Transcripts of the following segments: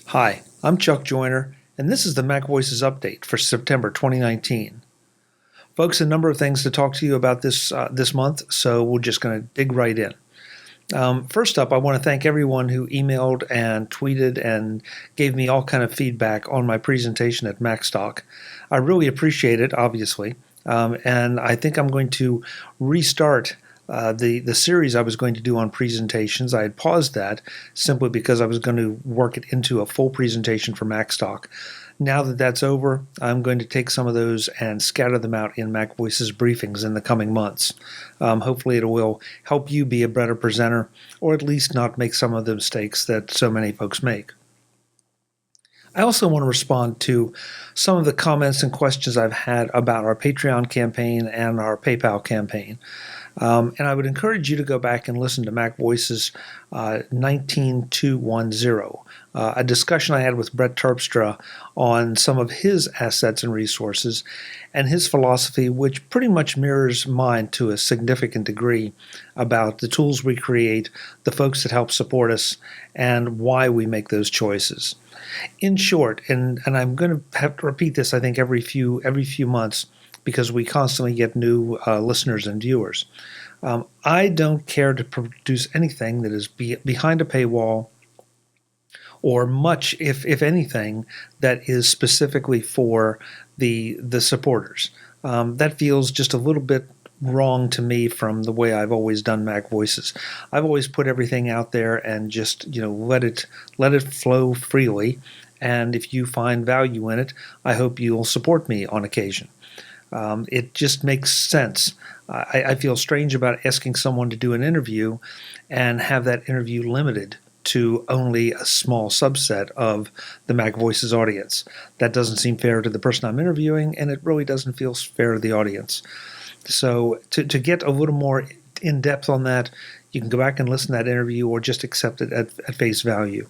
Hi, I'm Chuck Joyner, and this is the MacVoices update for September 2019. Folks, a number of things to talk to you about this month, so we're just going to dig right in. First up, I want to thank everyone who emailed and tweeted and gave me all kind of feedback on my presentation at MacStock. I really appreciate it, obviously, and I think I'm going to restart the series I was going to do on presentations. I had paused that simply because I was going to work it into a full presentation for MacStock. Now that that's over, I'm going to take some of those and scatter them out in MacVoices briefings in the coming months. Hopefully it will help you be a better presenter, or at least not make some of the mistakes that so many folks make. I also want to respond to some of the comments and questions I've had about our Patreon campaign and our PayPal campaign. And I would encourage you to go back and listen to MacVoices 19210, a discussion I had with Brett Terpstra on some of his assets and resources and his philosophy, which pretty much mirrors mine to a significant degree about the tools we create, the folks that help support us, and why we make those choices. In short, and I'm going to have to repeat this, I think, every few months, because we constantly get new listeners and viewers. I don't care to produce anything that is behind a paywall, or much, if anything, that is specifically for the supporters. That feels just a little bit wrong to me from the way I've always done MacVoices. I've always put everything out there and just let it flow freely. And if you find value in it, I hope you'll support me on occasion. It just makes sense. I feel strange about asking someone to do an interview and have that interview limited to only a small subset of the MacVoices audience. That doesn't seem fair to the person I'm interviewing, and it really doesn't feel fair to the audience. So to get a little more in-depth on that, you can go back and listen to that interview or just accept it at face value.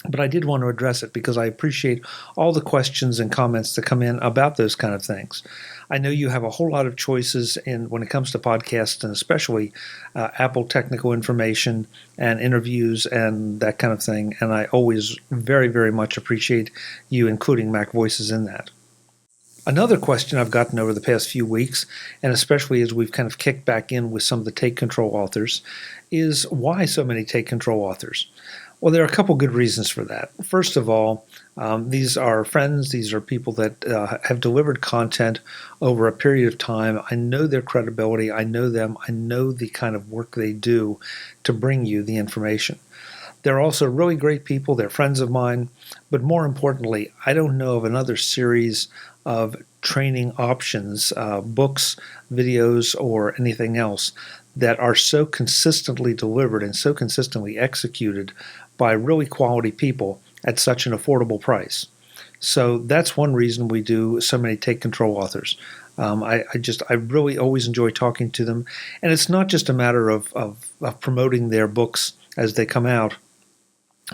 But I did want to address it because I appreciate all the questions and comments that come in about those kind of things. I know you have a whole lot of choices when it comes to podcasts, and especially Apple technical information and interviews and that kind of thing. And I always very, very much appreciate you including MacVoices in that. Another question I've gotten over the past few weeks, and especially as we've kind of kicked back in with some of the Take Control authors, is why so many Take Control authors? Well, there are a couple good reasons for that. First of all, these are friends. These are people that have delivered content over a period of time. I know their credibility. I know them. I know the kind of work they do to bring you the information. They're also really great people. They're friends of mine. But more importantly, I don't know of another series of training options, books, videos, or anything else that are so consistently delivered and so consistently executed by really quality people at such an affordable price. So that's one reason we do so many Take Control authors. I really always enjoy talking to them, and it's not just a matter of promoting their books as they come out,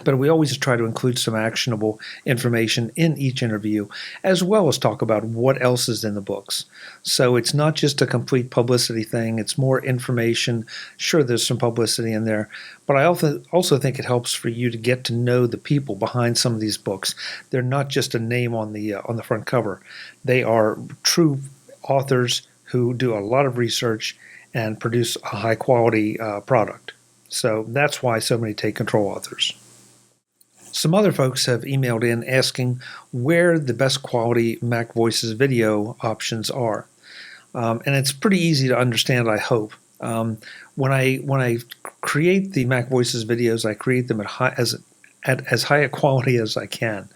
but we always try to include some actionable information in each interview, as well as talk about what else is in the books. So it's not just a complete publicity thing. It's more information. Sure, there's some publicity in there, but I also think it helps for you to get to know the people behind some of these books. They're not just a name on the front cover. They are true authors who do a lot of research and produce a high-quality product. So that's why so many Take Control authors. Some other folks have emailed in asking where the best quality MacVoices video options are. And it's pretty easy to understand, I hope. When I create the MacVoices videos, I create them at as high a quality as I can.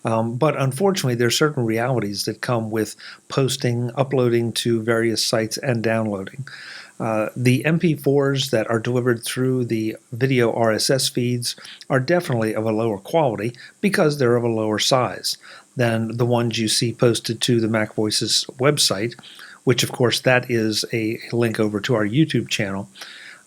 But unfortunately, there are certain realities that come with posting, uploading to various sites, and downloading. The MP4s that are delivered through the video RSS feeds are definitely of a lower quality because they're of a lower size than the ones you see posted to the MacVoices website, which of course that is a link over to our YouTube channel.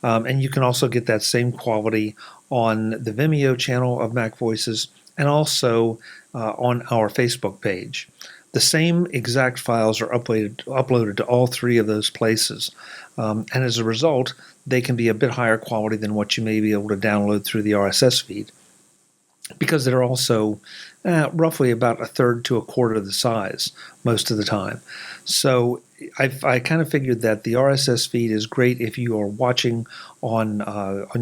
And you can also get that same quality on the Vimeo channel of MacVoices and also on our Facebook page. The same exact files are uploaded to all three of those places. And as a result, they can be a bit higher quality than what you may be able to download through the RSS feed. because they're also roughly about a third to a quarter the size most of the time. So I kind of figured that the RSS feed is great if you are watching on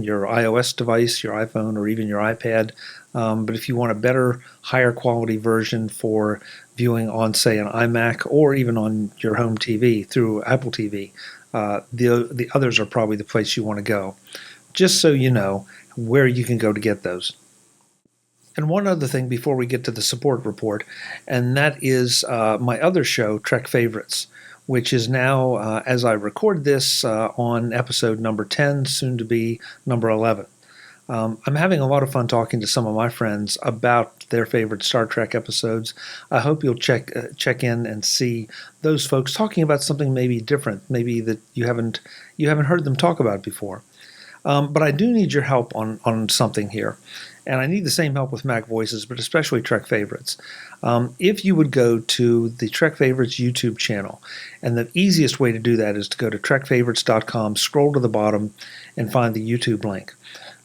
your iOS device, your iPhone, or even your iPad. But if you want a better, higher quality version for viewing on, say, an iMac or even on your home TV through Apple TV, the others are probably the place you want to go. Just so you know where you can go to get those. And one other thing before we get to the support report, and that is my other show, Trek Favorites, which is now, as I record this, on episode number 10, soon to be number 11. I'm having a lot of fun talking to some of my friends about their favorite Star Trek episodes. I hope you'll check in and see those folks talking about something maybe different, maybe that you haven't heard them talk about before. But I do need your help on something here. And I need the same help with MacVoices, but especially Trek Favorites. If you would go to the Trek Favorites YouTube channel, and the easiest way to do that is to go to TrekFavorites.com, scroll to the bottom, and find the YouTube link.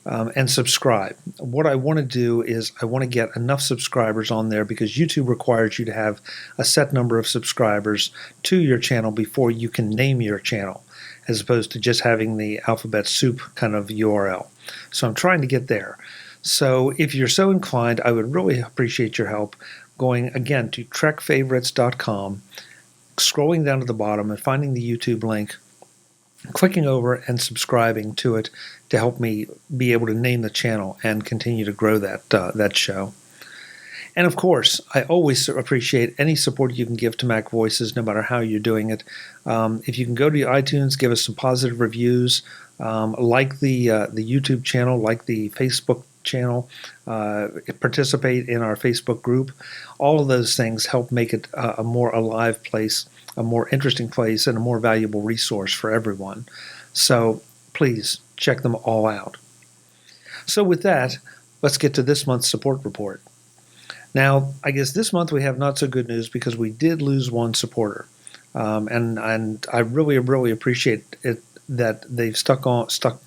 And subscribe. What I want to do is I want to get enough subscribers on there because YouTube requires you to have a set number of subscribers to your channel before you can name your channel, as opposed to just having the alphabet soup kind of URL. So I'm trying to get there. So if you're so inclined, I would really appreciate your help going, again, to TrekFavorites.com, scrolling down to the bottom and finding the YouTube link, clicking over and subscribing to it to help me be able to name the channel and continue to grow that show. And of course, I always appreciate any support you can give to MacVoices, no matter how you're doing it. If you can go to iTunes, give us some positive reviews, like the YouTube channel, like the Facebook channel, participate in our Facebook group. All of those things help make it a more alive place, a more interesting place, and a more valuable resource for everyone. So please check them all out. So with that, let's get to this month's support report. Now, I guess this month we have not so good news because we did lose one supporter, and I really appreciate it that they've stuck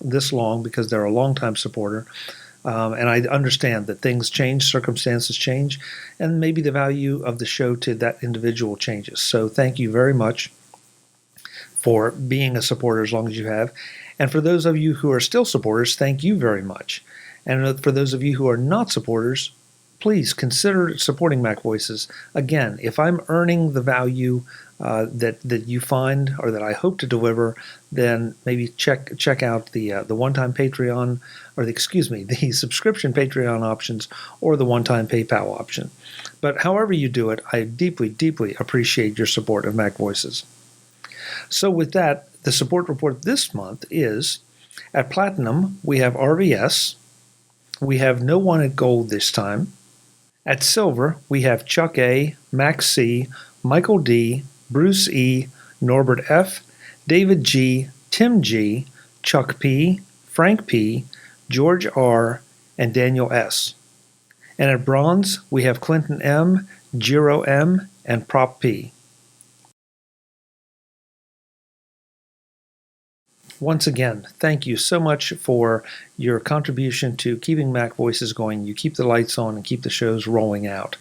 this long because they're a longtime supporter. And I understand that things change, circumstances change, and maybe the value of the show to that individual changes. So thank you very much for being a supporter as long as you have. And for those of you who are still supporters, thank you very much. And for those of you who are not supporters, please consider supporting MacVoices. Again, if I'm earning the value that you find or that I hope to deliver, then maybe check out the one-time Patreon or the subscription Patreon options or the one-time PayPal option. But however you do it, I deeply appreciate your support of MacVoices. So with that, the support report this month is at Platinum we have RVS, we have no one at Gold this time. At Silver we have Chuck A, Max C, Michael D, Bruce E, Norbert F, David G, Tim G, Chuck P, Frank P, George R, and Daniel S. And at Bronze, we have Clinton M, Jiro M, and Prop P. Once again, thank you so much for your contribution to keeping MacVoices going. You keep the lights on and keep the shows rolling out.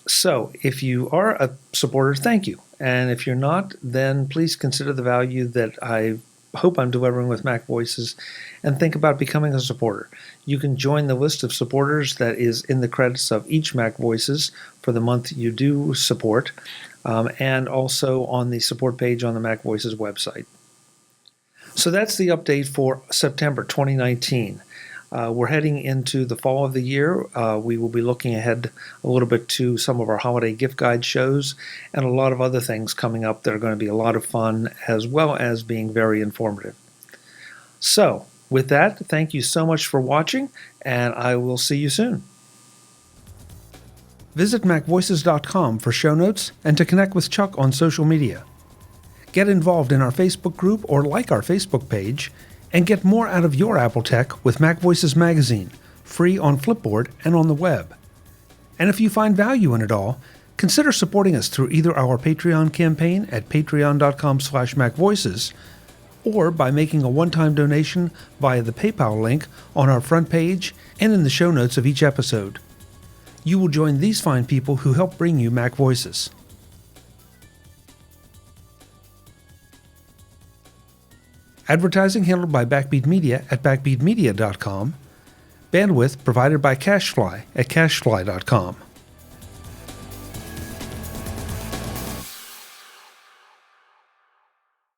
So, if you are a supporter, thank you. And if you're not, then please consider the value that I hope I'm delivering with MacVoices and think about becoming a supporter. You can join the list of supporters that is in the credits of each MacVoices for the month you do support, and also on the support page on the MacVoices website. So that's the update for September 2019. We're heading into the fall of the year. We will be looking ahead a little bit to some of our holiday gift guide shows and a lot of other things coming up that are going to be a lot of fun as well as being very informative. So, with that, thank you so much for watching, and I will see you soon. Visit MacVoices.com for show notes and to connect with Chuck on social media. Get involved in our Facebook group or like our Facebook page, and get more out of your Apple tech with MacVoices Magazine, free on Flipboard and on the web. And if you find value in it all, consider supporting us through either our Patreon campaign at patreon.com/MacVoices or by making a one-time donation via the PayPal link on our front page and in the show notes of each episode. You will join these fine people who help bring you Mac Voices. Advertising handled by Backbeat Media at backbeatmedia.com. Bandwidth provided by CacheFly at cachefly.com.